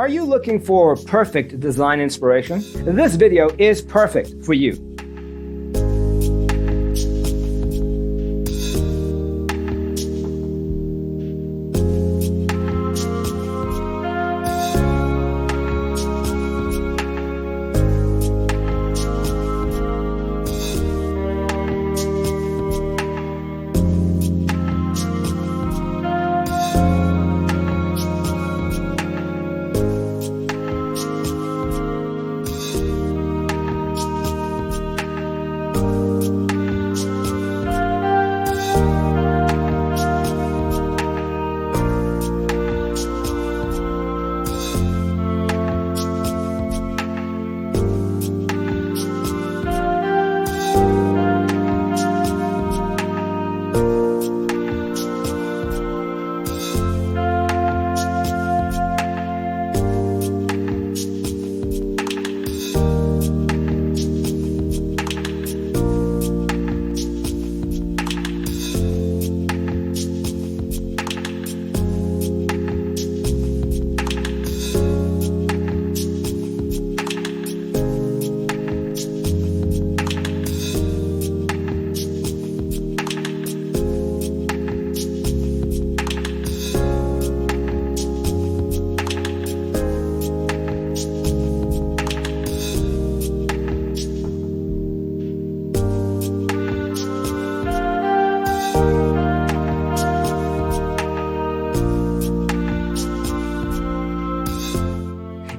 Are you looking for perfect design inspiration? This video is perfect for you.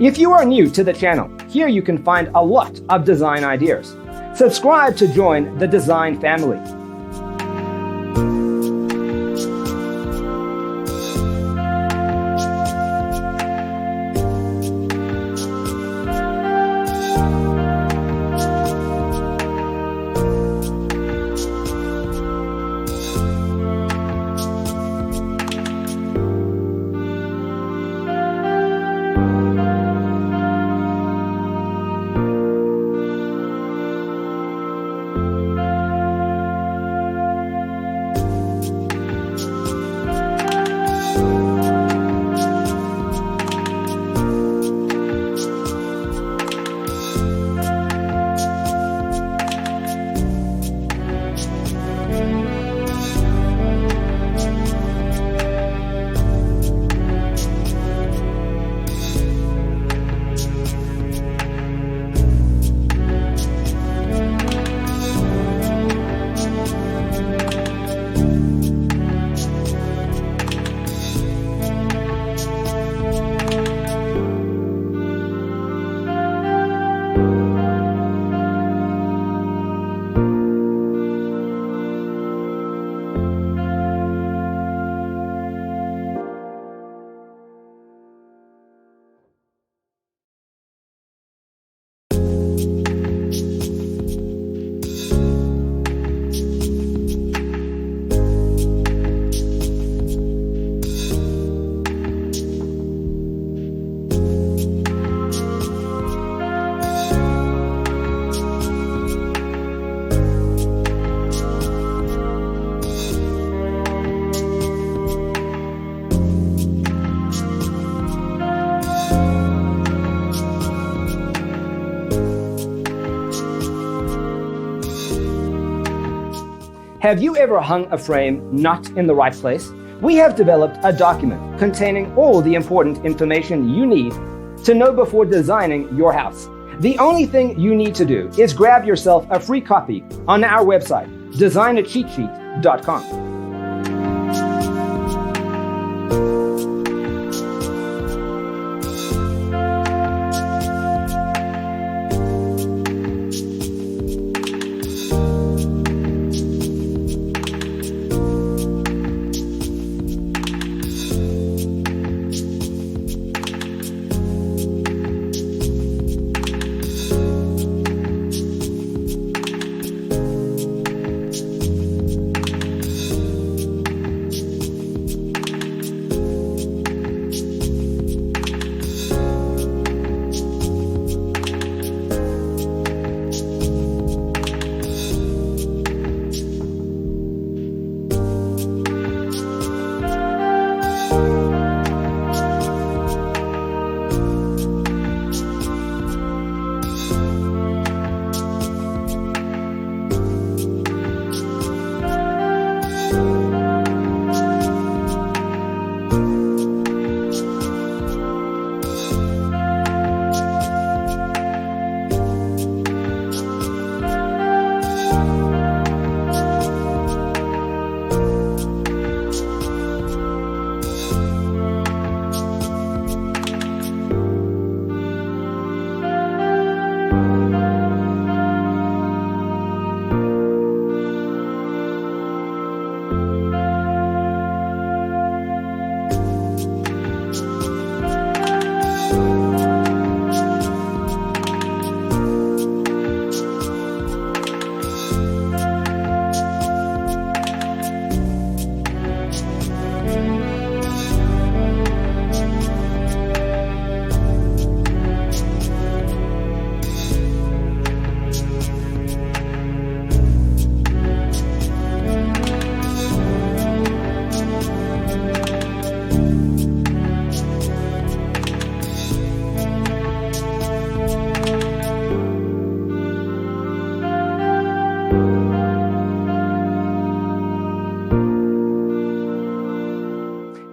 If you are new to the channel, here you can find a lot of design ideas. Subscribe to join the design family. Have you ever hung a frame not in the right place? We have developed a document containing all the important information you need to know before designing your house. The only thing you need to do is grab yourself a free copy on our website, designacheatsheet.com.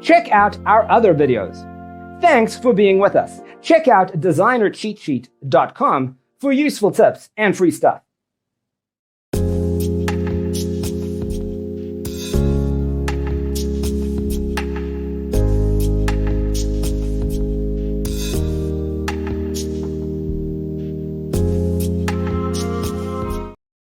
check out our other videos. Thanks for being with us. Check out designercheatsheet.com for useful tips and free stuff.